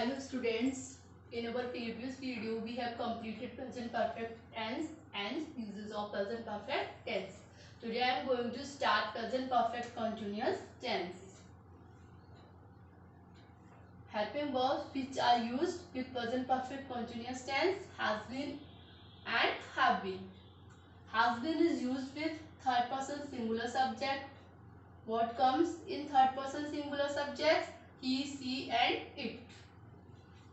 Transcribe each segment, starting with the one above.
Hello students, in our previous video we have completed present perfect tense and uses of present perfect tense. Today I am going to start present perfect continuous tense. Helping verbs which are used with present perfect continuous tense has been and have been. Has been is used with third person singular subject. What comes in third person singular subjects? He, she and it.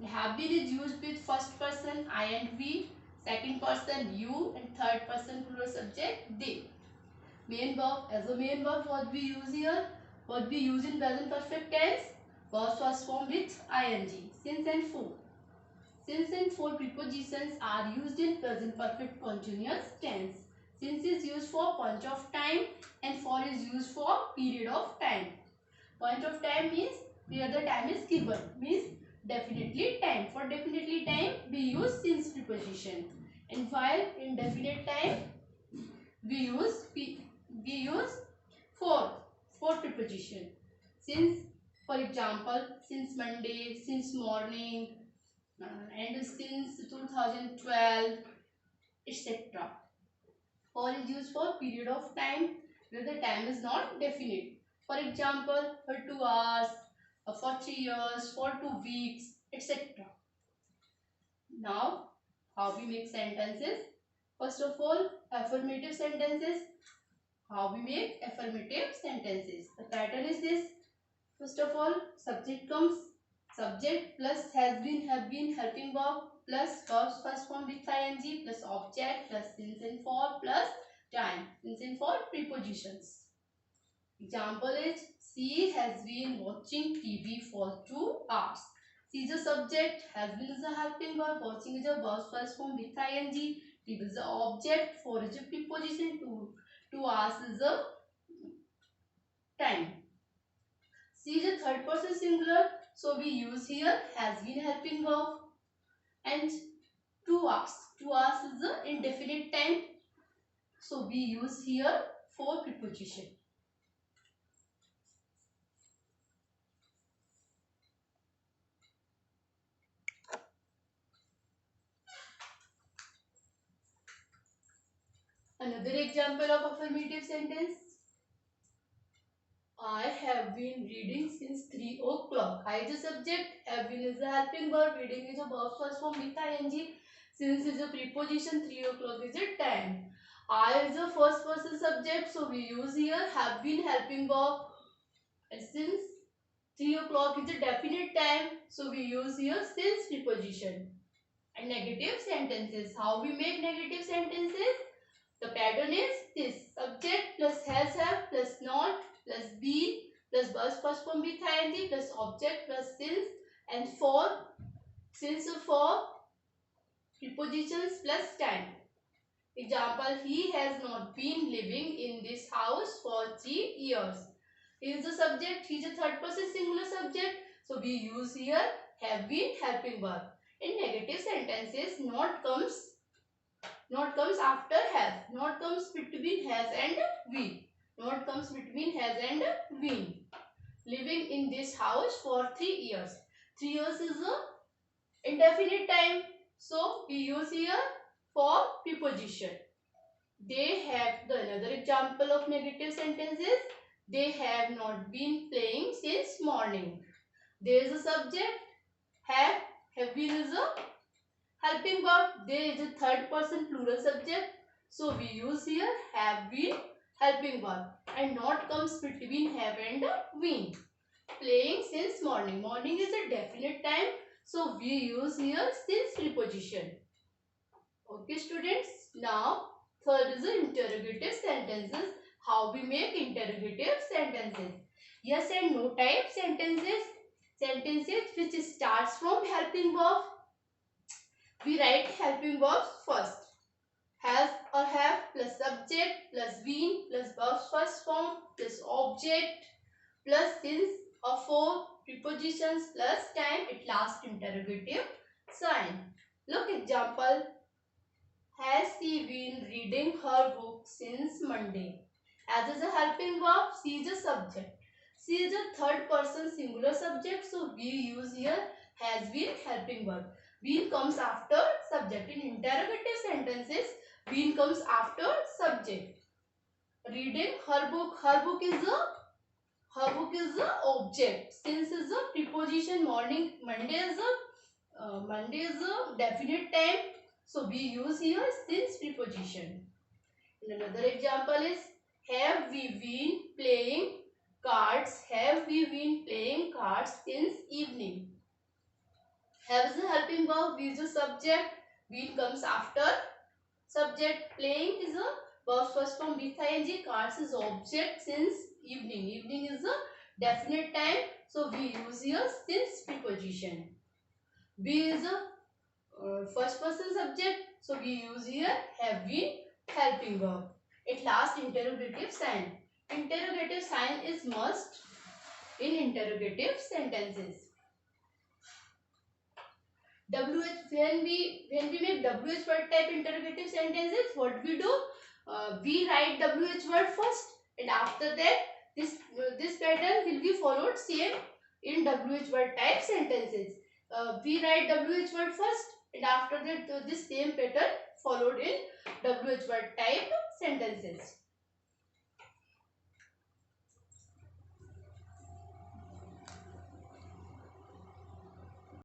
Have been is used with first person I and we, second person you, and third person plural subject they. Main verb, as a main verb, what we use here, what we use in present perfect tense, verbs first form with ing. Since and for. Since and for prepositions are used in present perfect continuous tense. Since is used for point of time and for is used for period of time. Point of time means where the time is given, means definitely time. For definitely time we use since preposition, and while in definite time we use for preposition. Since, for example, since Monday, since morning, and since 2012, etc. For is used for period of time where the time is not definite. For example, for 2 hours, for 3 years, for 2 weeks, etc. Now, how we make sentences? First of all, affirmative sentences. How we make affirmative sentences? The pattern is this. First of all, subject comes. Subject plus has been, have been, helping verb plus verbs first form with ing plus object plus since and for plus time. Since and for prepositions. Example is, she has been watching TV for 2 hours. She is a subject, has been is a helping verb, watching is a verb first form with ing, TV is the object, for is a preposition, 2 hours is a time. She is a third person singular, so we use here has been helping verb, and 2 hours. 2 hours is a indefinite time, so we use here for preposition. Another example of affirmative sentence. I have been reading since 3 o'clock. I is a subject, have been is a helping verb, reading is a verb first form with ing, since is a preposition, 3 o'clock is a time. I is a first person subject, so we use here have been helping verb, and since 3 o'clock is a definite time, so we use here since preposition. And negative sentences. How we make negative sentences? The pattern is this: subject plus has, have plus not plus been plus verbs first form with ing plus object plus since and for, since for prepositions plus time. Example, he has not been living in this house for 3 years. He is the subject, he is a third person singular subject, so we use here have been helping verb. In negative sentences, not comes after has. Not comes between has and been. Not comes between has and been. Living in this house for 3 years. 3 years is a indefinite time, so we use here for preposition. They have, the another example of negative sentences. They have not been playing since morning. There is a subject. Have been is a helping verb. There is a third person plural subject, so we use here have been helping verb, and not comes between have and been. Playing since morning. Morning is a definite time, so we use here since preposition. Okay students, now third is the interrogative sentences. How we make interrogative sentences? Yes and no type sentences. Sentences which starts from helping verb. We write helping verbs first. Has or have plus subject plus been plus verbs first form plus object plus since or for prepositions plus time. It last interrogative sign. Look example. Has she been reading her book since Monday? As is a helping verb, she is a subject. She is a third person singular subject, so we use here has been helping verb. Been comes after subject. In interrogative sentences, been comes after subject. Reading her book. Her book is the object. Since is the preposition. Morning. Monday is a definite time. So we use here since preposition. And another example is, have we been playing cards? Have we been playing cards since evening? Have is a helping verb. We is a subject. Been comes after subject. Playing is a verb first form with ing. Cards is object. Since evening. Evening is a definite time. So we use here since preposition. Be is a first person subject. So we use here have been helping verb. At last, interrogative sign. Interrogative sign is must in interrogative sentences. When we make WH word type interrogative sentences, what we do? We write WH word first, and after that this pattern will be followed same in WH word type sentences. We write WH word first, and after that this same pattern followed in WH word type sentences.